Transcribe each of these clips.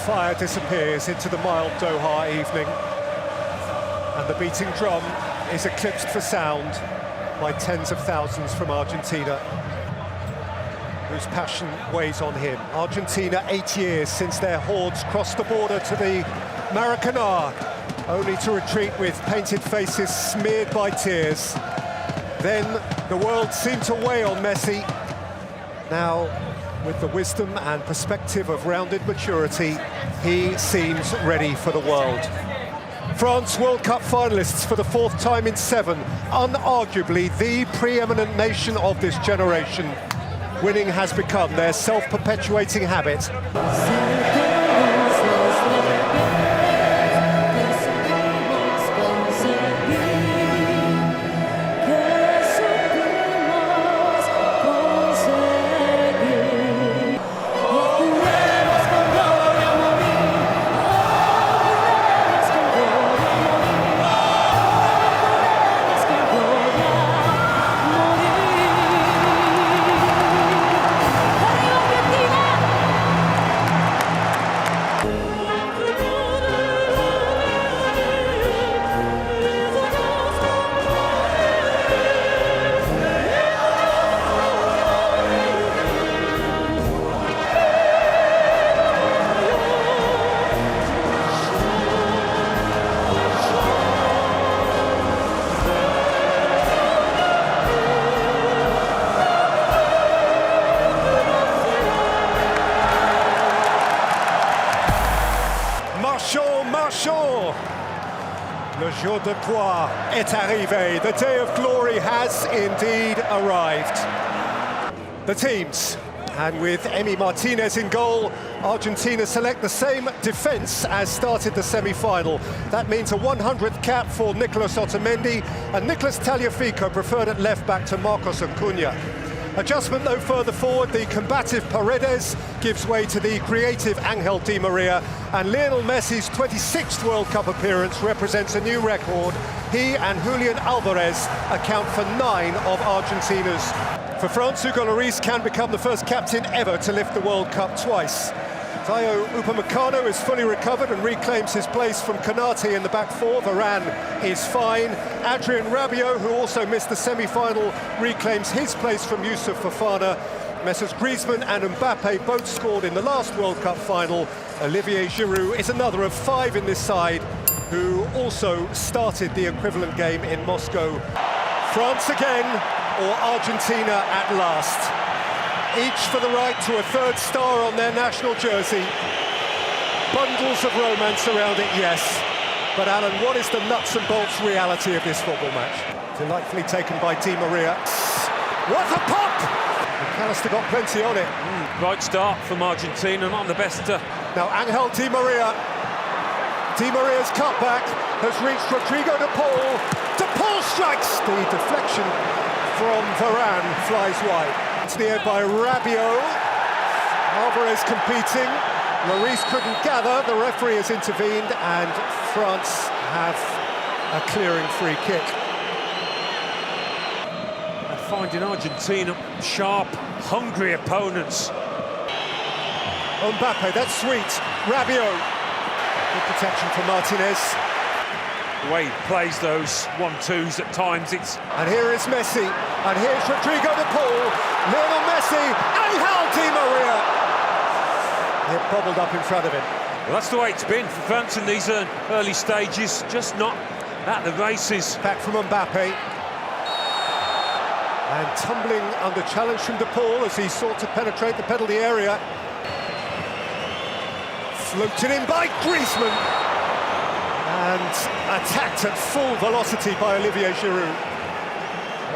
fire disappears into the mild Doha evening, and the beating drum is eclipsed for sound by tens of thousands from Argentina, whose passion weighs on him. Argentina, 8 years since their hordes crossed the border to the Maracanã, only to retreat with painted faces smeared by tears. Then the world seemed to weigh on Messi. Now, with the wisdom and perspective of rounded maturity, he seems ready for the world. France World Cup finalists for the 4th time in 7, unarguably the preeminent nation of this generation. Winning has become their self-perpetuating habit. Marchons! Le jour de gloire est arrivé. The day of glory has indeed arrived. The teams, and with Emi Martinez in goal, Argentina select the same defence as started the semi-final. That means a 100th cap for Nicolas Otamendi, and Nicolas Tagliafico preferred at left-back to Marcos Acuna. Adjustment though further forward, the combative Paredes gives way to the creative Angel Di Maria, and Lionel Messi's 26th World Cup appearance represents a new record. He and Julian Alvarez account for 9 of Argentina's. For France, Hugo Lloris can become the first captain ever to lift the World Cup twice. Tayo Upamecano is fully recovered and reclaims his place from Konate in the back four. Varane is fine. Adrien Rabiot, who also missed the semi-final, reclaims his place from Youssouf Fofana. Messrs Griezmann and Mbappe both scored in the last World Cup final. Olivier Giroud is another of 5 in this side, who also started the equivalent game in Moscow. France again, or Argentina at last. Each for the right to a 3rd star on their national jersey. Bundles of romance around it, yes. But Alan, what is the nuts and bolts reality of this football match? Delightfully taken by Di Maria. What a pop! McAllister got plenty on it. Right start from Argentina, not the best. Now Angel Di Maria. Di Maria's cutback has reached Rodrigo de Paul. De Paul strikes! The deflection from Varane flies wide. Cleared by Rabiot. Alvarez competing. Lloris couldn't gather. The referee has intervened, and France have a clearing free kick. They're finding Argentina sharp, hungry opponents. Mbappe, that's sweet. Rabiot. Good protection for Martinez. The way he plays those 1-2s at times, it's... And here is Messi, and here's Rodrigo de Paul, Lionel Messi, Angel Di Maria! It bobbled up in front of him. Well, that's the way it's been for France in these early stages, just not at the races. Back from Mbappe. And tumbling under challenge from de Paul as he sought to penetrate the penalty area. Floated in by Griezmann. And attacked at full velocity by Olivier Giroud.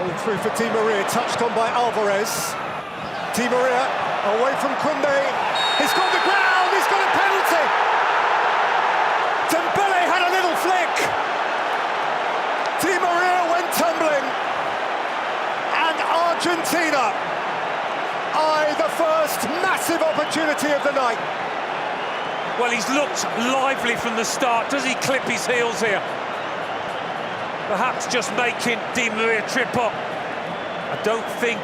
All through for Di Maria, touched on by Alvarez. Di Maria away from Koundé. He's gone to ground, he's got a penalty! Dembele had a little flick. Di Maria went tumbling. And Argentina eye the first massive opportunity of the night. Well, he's looked lively from the start. Does he clip his heels here? Perhaps just making Di Maria trip up. I don't think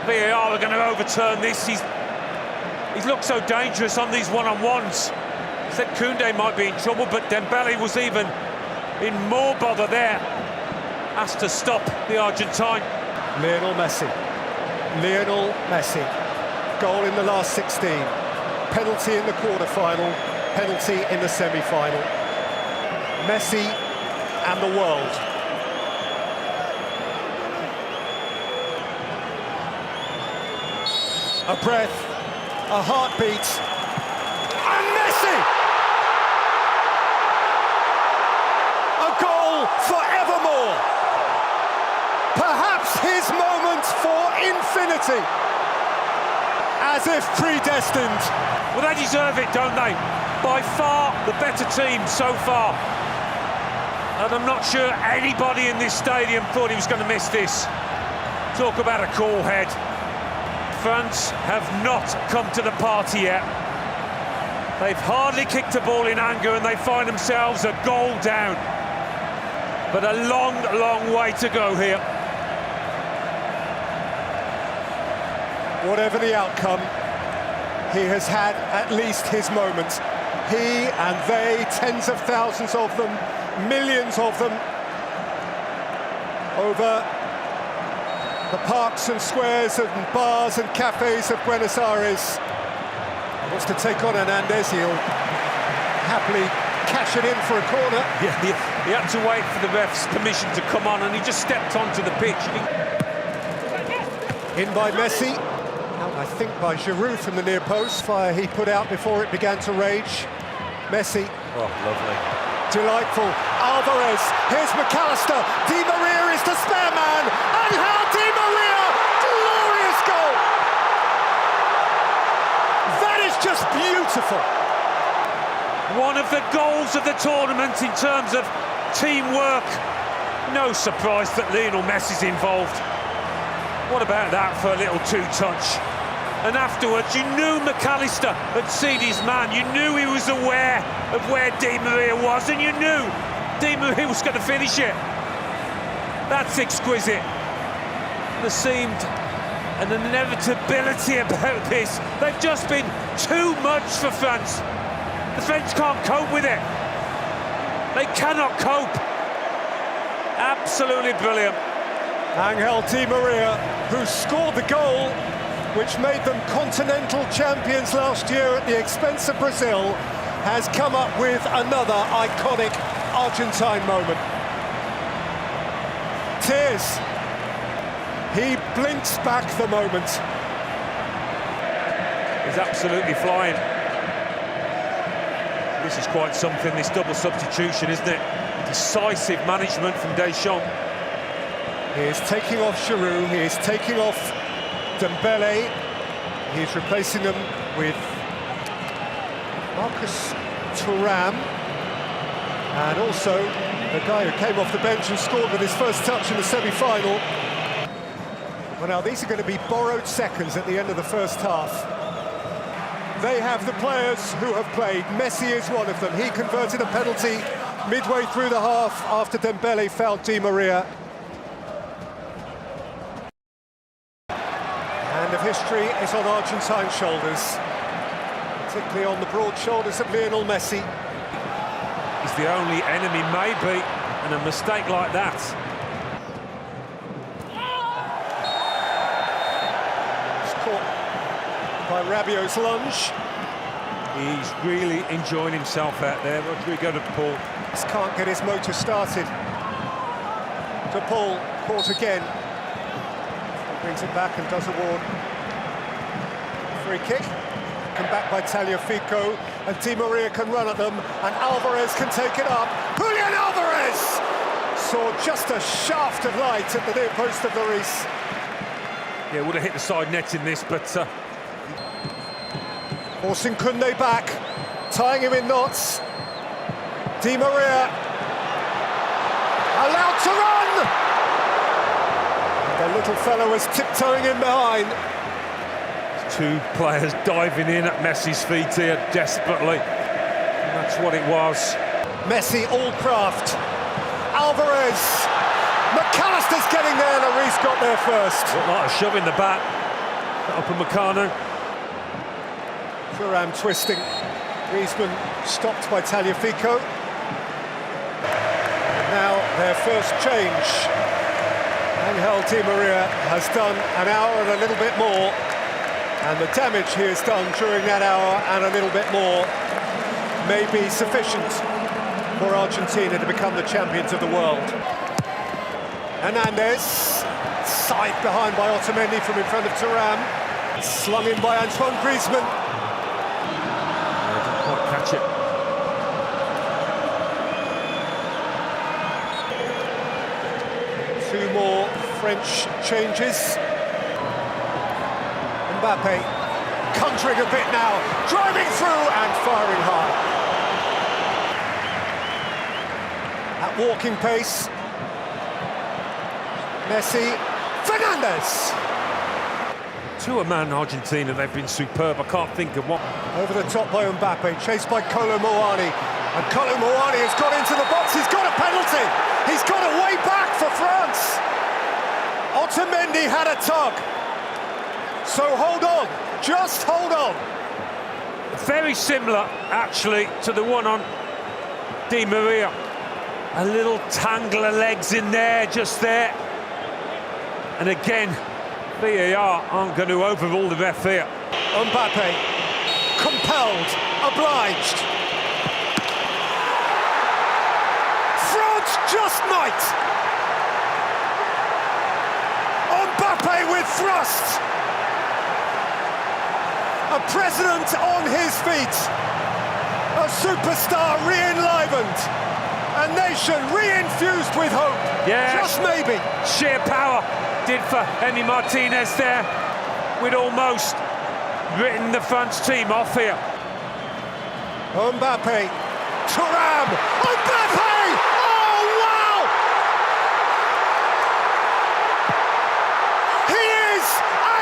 VAR are going to overturn this. He's looked so dangerous on these one-on-ones. said Koundé might be in trouble, but Dembele was even in more bother there. Has to stop the Argentine. Lionel Messi. Lionel Messi. Goal in the last 16. Penalty in the quarter-final. Penalty in the semi-final. Messi and the world. A breath, a heartbeat, and Messi! A goal forevermore. Perhaps his moment for infinity. As if predestined. Well, they deserve it, don't they? By far the better team so far. And I'm not sure anybody in this stadium thought he was going to miss this. Talk about a cool head. France have not come to the party yet. They've hardly kicked a ball in anger and they find themselves a goal down. But a long, long way to go here. Whatever the outcome, he has had at least his moment. He and they, tens of thousands of them, millions of them, over the parks and squares and bars and cafes of Buenos Aires. Wants to take on Hernandez. He'll happily cash it in for a corner. Yeah, he had to wait for the ref's permission to come on, and he just stepped onto the pitch. In by Messi. Out, I think, by Giroud from the near post. Fire he put out before it began to rage. Messi. Oh, lovely. Delightful. Alvarez. Here's McAllister. Di Maria is the spare man. Angel Di Maria. Glorious goal. That is just beautiful. One of the goals of the tournament in terms of teamwork. No surprise that Lionel Messi's involved. What about that for a little two-touch? And afterwards, you knew McAllister had seen his man. You knew he was aware of where Di Maria was, and you knew Di Maria was going to finish it. That's exquisite. There seemed an inevitability about this. They've just been too much for France. The French can't cope with it. They cannot cope. Absolutely brilliant. Angel Di Maria, who scored the goal which made them continental champions last year at the expense of Brazil, has come up with another iconic Argentine moment. Tears. He blinks back the moment. He's absolutely flying. This is quite something, this double substitution, isn't it? Decisive management from Deschamps. He is taking off Giroud, he is taking off Dembele. He is replacing them with Marcus Thuram, and also the guy who came off the bench and scored with his first touch in the semi-final. Well, now these are going to be borrowed seconds at the end of the first half. They have the players who have played. Messi is one of them. He converted a penalty midway through the half after Dembele fouled Di Maria. Hand of history is on Argentine shoulders, particularly on the broad shoulders of Lionel Messi. He's the only enemy, maybe, and a mistake like that. It's caught by Rabiot's lunge. He's really enjoying himself out there. Rodrigo de Paul. Just can't get his motor started. De Paul caught again. Brings it back and does award. Free kick. Come back by Tagliafico, and Di Maria can run at them, and Alvarez can take it up. Julian Alvarez saw just a shaft of light at the near post of Lloris. Yeah, would have hit the side net in this, but forcing Koundé back, tying him in knots. Di Maria allowed to run. The little fellow was tiptoeing in behind. Two players diving in at Messi's feet here desperately. And that's what it was. Messi all craft. Alvarez. McAllister's getting there. Lloris got there first. Looked like a shove in the back. Upper Meccano. Thuram twisting Griezmann stopped by Tagliafico. Now their first change. Angel Di Maria has done an hour and a little bit more, and the damage he has done during that hour and a little bit more may be sufficient for Argentina to become the champions of the world. Hernandez, side behind by Otamendi from in front of Thuram, slung in by Antoine Griezmann. Didn't quite catch it. Two more French changes. Mbappe conjuring a bit now, driving through and firing hard. At walking pace, Messi, Fernandez. To a man, Argentina, they've been superb. I can't think of what. Over the top by Mbappe, chased by Kolo Muani. And Kolo Muani has got into the box, he's got a penalty. He's got a way back for France. Otamendi had a tug. So hold on, just hold on. Very similar, actually, to the one on Di Maria. A little tangle of legs in there, just there. And again, VAR aren't going to overrule the ref here. Mbappe, compelled, obliged. France just might. Mbappe with thrust. A president on his feet. A superstar re-enlivened. A nation re-infused with hope. Yeah, just maybe. Sheer power did for Emi Martinez there. We'd almost written the France team off here. Mbappe, Thuram, Mbappe! Oh, wow! He is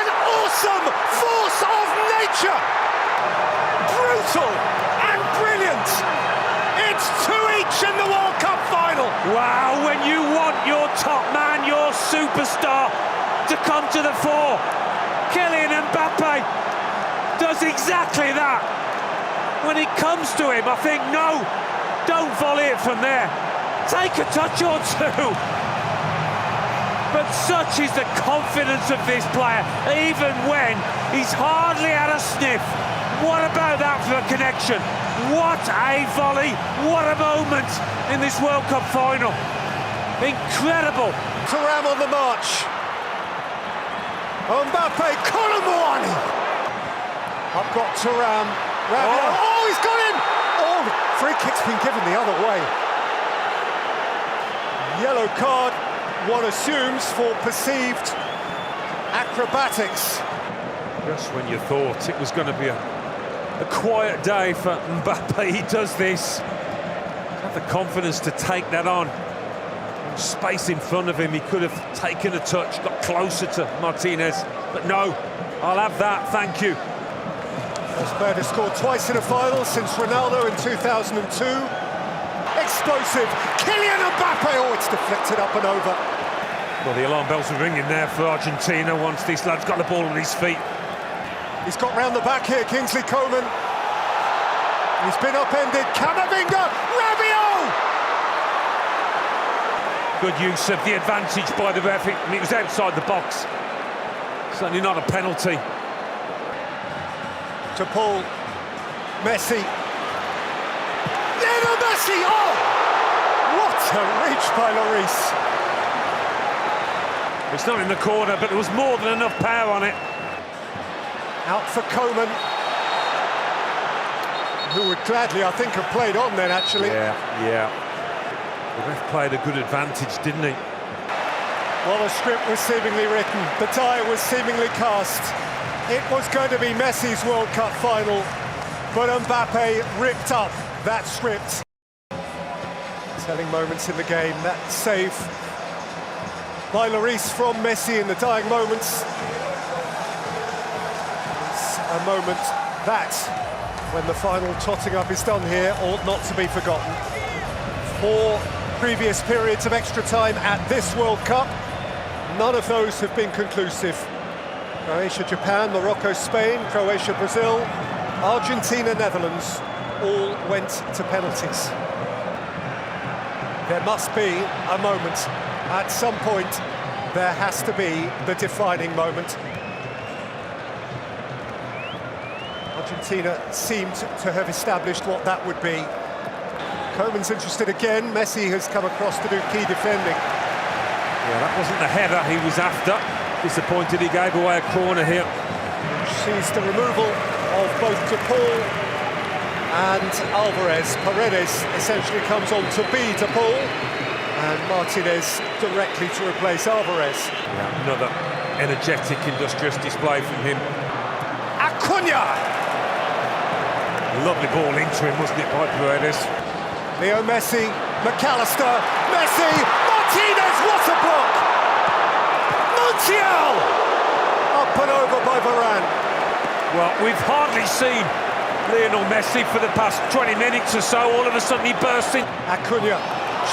an awesome force of nature! Brutal and brilliant! It's 2 each in the World Cup final! Wow, when you want your top man, your superstar, to come to the fore, Kylian Mbappe does exactly that. When it comes to him, I think, no, don't volley it from there. Take a touch or two. But such is the confidence of this player, even when he's hardly had a sniff. What about that for a connection? What a volley, what a moment in this World Cup final. Incredible. Thuram on the march. Mbappe, Kolo Muani. I've got Thuram. Oh, he's got him! Oh, the free kick's been given the other way. Yellow card, one assumes, for perceived acrobatics. Just when you thought it was going to be a quiet day for Mbappe, he does this. Have the confidence to take that on. Space in front of him, he could have taken a touch, got closer to Martinez, but no, I'll have that, thank you. First player to score twice in a final since Ronaldo in 2002. Explosive, Kylian Mbappe, oh, it's deflected up and over. Well, the alarm bells are ringing there for Argentina once this lad's got the ball on his feet. He's got round the back here, Kingsley Coman. He's been upended, Camavinga, Rabiot! Good use of the advantage by the ref. I mean, it was outside the box. Certainly not a penalty. To Paul, Messi. Lionel Messi, oh! What a reach by Lloris. It's not in the corner, but there was more than enough power on it. Out for Coman, who would gladly, I think, have played on then, actually. Yeah. The ref played a good advantage, didn't he? Well, the script was seemingly written, the die was seemingly cast. It was going to be Messi's World Cup final, but Mbappe ripped up that script. Telling moments in the game, that save by Lloris from Messi in the dying moments. It's a moment that, when the final totting up is done here, ought not to be forgotten. 4 previous periods of extra time at this World Cup, none of those have been conclusive. Croatia, Japan, Morocco, Spain, Croatia, Brazil, Argentina, Netherlands, all went to penalties. There must be a moment. At some point, there has to be the defining moment. Argentina seemed to have established what that would be. Koeman's interested again. Messi has come across to do key defending. Yeah, that wasn't the header he was after. Disappointed he gave away a corner here. Sees the removal of both De Paul and Alvarez. Paredes essentially comes on to be De Paul, and Martinez directly to replace Alvarez. Yeah, another energetic, industrious display from him. Acuna! Lovely ball into him, wasn't it, by Paredes? Leo Messi, McAllister, Messi, Martinez, what a block! Montiel! Up and over by Varane. Well, we've hardly seen Lionel Messi for the past 20 minutes or so. All of a sudden he bursts in. Acuna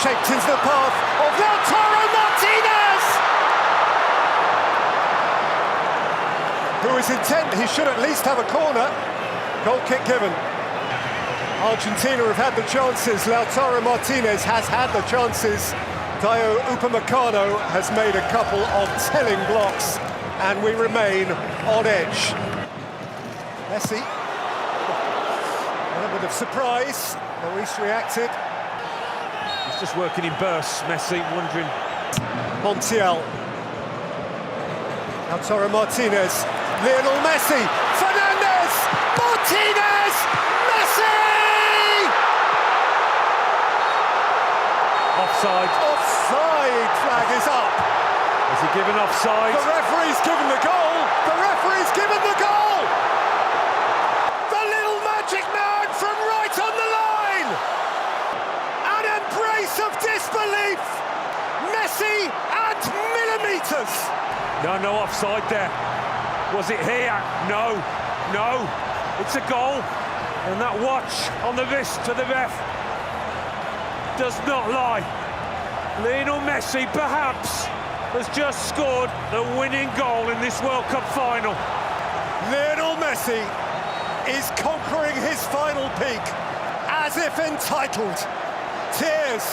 shaped into the path of Lautaro Martinez! Who is intent, he should at least have a corner. Goal kick given. Argentina have had the chances. Lautaro Martinez has had the chances. Dayo Upamecano has made a couple of telling blocks, and we remain on edge. Messi, a little bit of surprise. Lloris reacted. He's just working in bursts, Messi, wondering. Montiel. Lautaro Martinez. Lionel Messi. Fernandez. Martinez. Messi! Offside. Offside flag is up. Has he given offside? The referee's given the goal. The referee's given the goal. The little magic man from right on the line. An embrace of disbelief. Messi at millimetres. No offside there. Was it here? No. It's a goal. And that watch on the wrist to the ref does not lie. Lionel Messi, perhaps, has just scored the winning goal in this World Cup final. Lionel Messi is conquering his final peak, as if entitled. Tears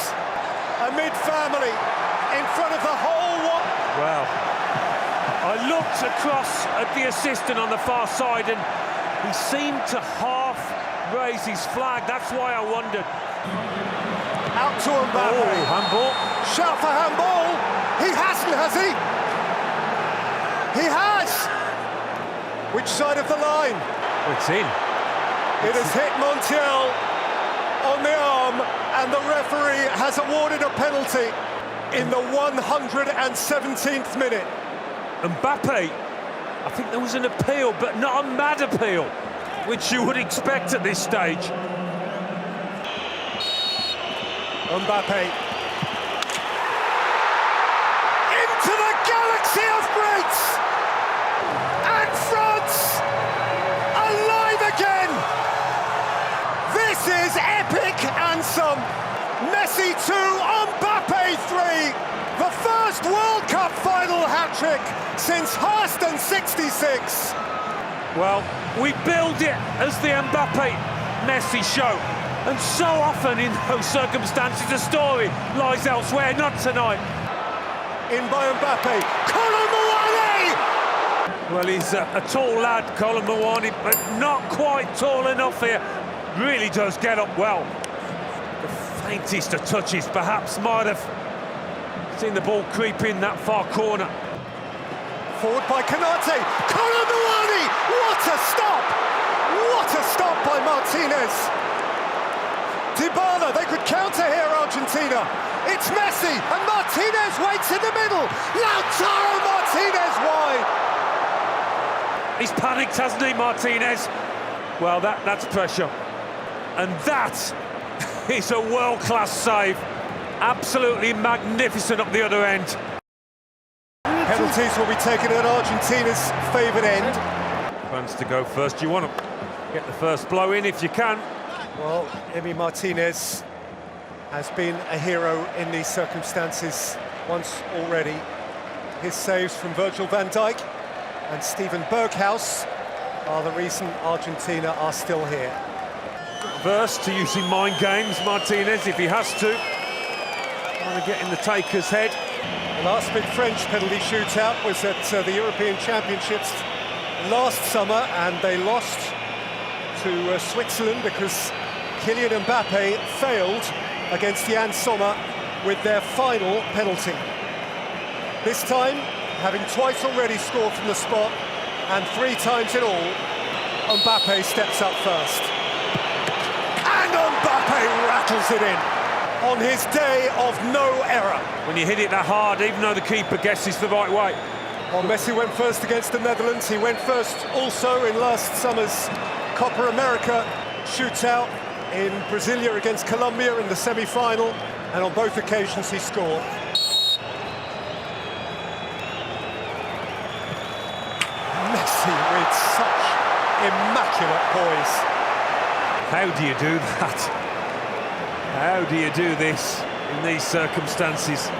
amid family, in front of the whole world. Well, I looked across at the assistant on the far side, and he seemed to half raise his flag. That's why I wondered. Out to Mbappe. Oh, handball. Shout for handball. He hasn't, has he? He has. Which side of the line? It's in. It has hit Montiel on the arm, and the referee has awarded a penalty in the 117th minute. Mbappe, I think there was an appeal, but not a mad appeal, which you would expect at this stage. Mbappe. Into the galaxy of greats! And France, alive again! This is epic and some. Messi 2, Mbappe 3. The first World Cup final hat-trick since Harston 66. Well, we build it as the Mbappe-Messi show. And so often in those circumstances, the story lies elsewhere, not tonight. In by Mbappe, Colin Muani! Well, he's a tall lad, Colin Muani, but not quite tall enough here. Really does get up well. The faintest of touches perhaps might have seen the ball creep in that far corner. Forward by Canate, Colin Muani! What a stop! What a stop by Martinez! Dybala, they could counter here, Argentina. It's Messi, and Martinez waits in the middle. Lautaro Martinez wide. He's panicked, hasn't he, Martinez? Well, that's pressure. And that is a world-class save. Absolutely magnificent up the other end. Penalties will be taken at Argentina's favoured end. France to go first. You want to get the first blow in if you can. Well, Emi Martinez has been a hero in these circumstances once already. His saves from Virgil van Dijk and Steven Berghuis are the reason Argentina are still here. Averse to using mind games, Martinez, if he has to. Trying to get in the taker's head. The last big French penalty shootout was at the European Championships last summer, and they lost to Switzerland because Kylian Mbappe failed against Jan Sommer with their final penalty. This time, having twice already scored from the spot, and 3 times in all, Mbappe steps up first. And Mbappe rattles it in on his day of no error. When you hit it that hard, even though the keeper guesses the right way. Well, Messi went first against the Netherlands. He went first also in last summer's Copa America shootout in Brasilia against Colombia in the semi-final, and on both occasions he scored. Messi with such immaculate poise. How do you do that? How do you do this in these circumstances?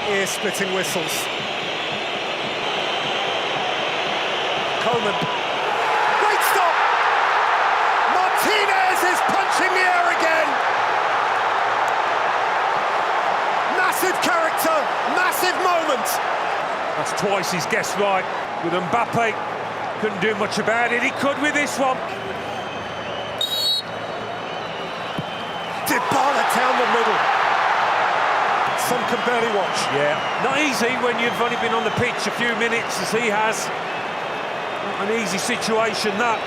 Ear-splitting whistles. Coleman. Great stop! Martinez is punching the air again! Massive character, massive moment! That's twice he's guessed right. With Mbappe, couldn't do much about it. He could with this one. Dybala down the middle. Some can barely watch. Yeah, not easy when you've only been on the pitch a few minutes as he has. Not an easy situation, that.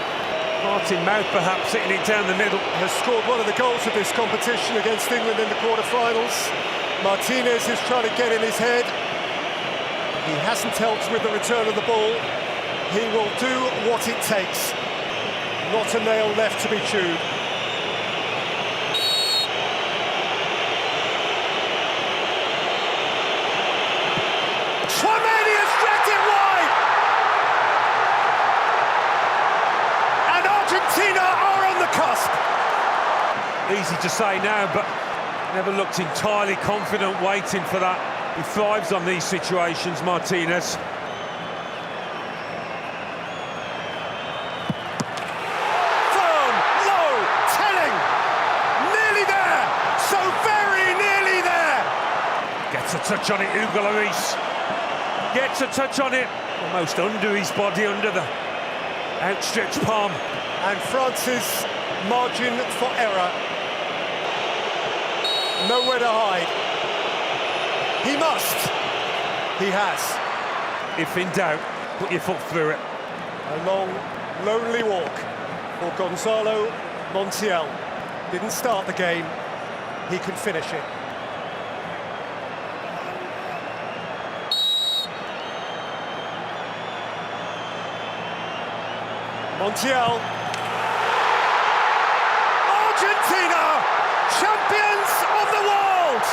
Martin Mouth perhaps hitting it down the middle. Has scored one of the goals of this competition against England in the quarter-finals. Martinez is trying to get in his head. He hasn't helped with the return of the ball. He will do what it takes. Not a nail left to be chewed. Tchouameni has dragged it wide! And Argentina are on the cusp. Easy to say now, but never looked entirely confident waiting for that. He thrives on these situations, Martinez. Firm, low, telling. Nearly there. So very nearly there. Gets a touch on it, Hugo Lloris. Gets a touch on it, almost under his body, under the outstretched palm. And France's margin for error. Nowhere to hide. He must. He has. If in doubt, put your foot through it. A long, lonely walk for Gonzalo Montiel. Didn't start the game. He can finish it. Montiel. Argentina, champions of the world!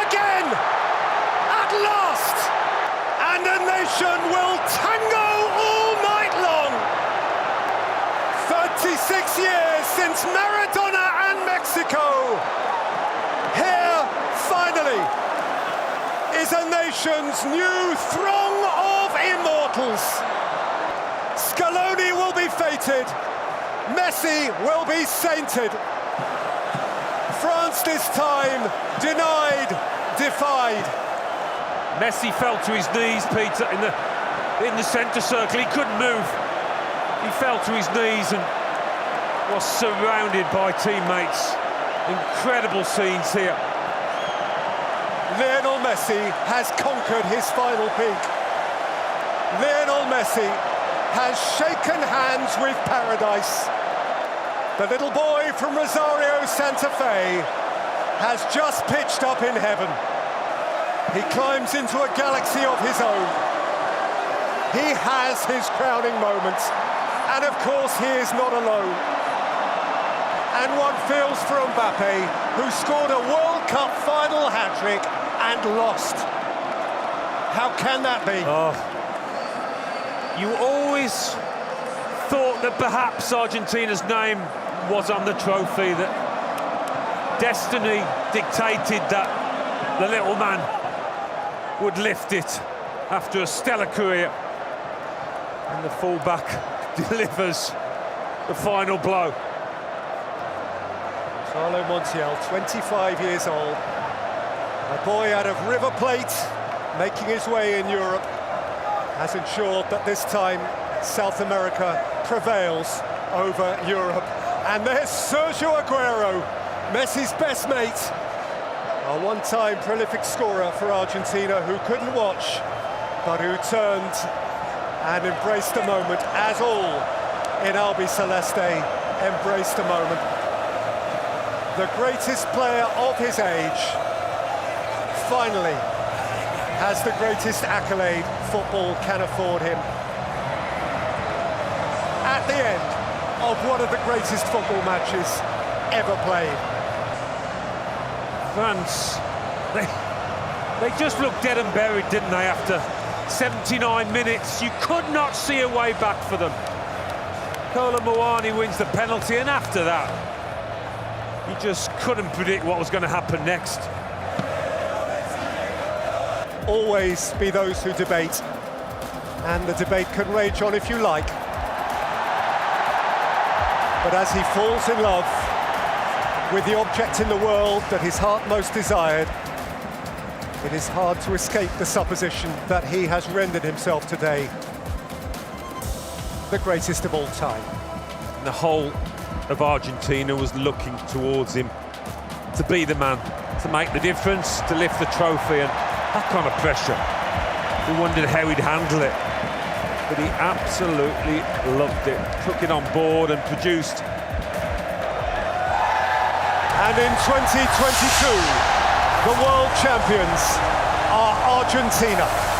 Again, at last! And a nation will tango all night long! 36 years since Maradona and Mexico. Here, finally, is a nation's new throng of immortals. Scaloni will be fated. Messi will be sainted. France this time denied, defied. Messi fell to his knees, Peter, in the centre circle. He couldn't move. He fell to his knees and was surrounded by teammates. Incredible scenes here. Lionel Messi has conquered his final peak. Lionel Messi has shaken hands with paradise. The little boy from Rosario, Santa Fe, has just pitched up in heaven. He climbs into a galaxy of his own. He has his crowning moment, and of course he is not alone. And one feels for Mbappe, who scored a World Cup final hat-trick and lost. How can that be? Oh. You always thought that perhaps Argentina's name was on the trophy, that destiny dictated that the little man would lift it after a stellar career. And the fullback delivers the final blow. Carlo Montiel, 25 years old, a boy out of River Plate, making his way in Europe, has ensured that this time South America prevails over Europe. And there's Sergio Aguero, Messi's best mate, a one-time prolific scorer for Argentina who couldn't watch, but who turned and embraced the moment, as all in Albi Celeste embraced the moment. The greatest player of his age finally has the greatest accolade football can afford him. At the end of one of the greatest football matches ever played. France, they just looked dead and buried, didn't they, after 79 minutes? You could not see a way back for them. Kolo Muani wins the penalty, and after that, you just couldn't predict what was going to happen next. Always be those who debate, and the debate can rage on if you like. But as he falls in love with the object in the world that his heart most desired, it is hard to escape the supposition that he has rendered himself today the greatest of all time. The whole of Argentina was looking towards him to be the man, to make the difference, to lift the trophy, and that kind of pressure. We wondered how he'd handle it, but he absolutely loved it, took it on board and produced. And in 2022, the world champions are Argentina.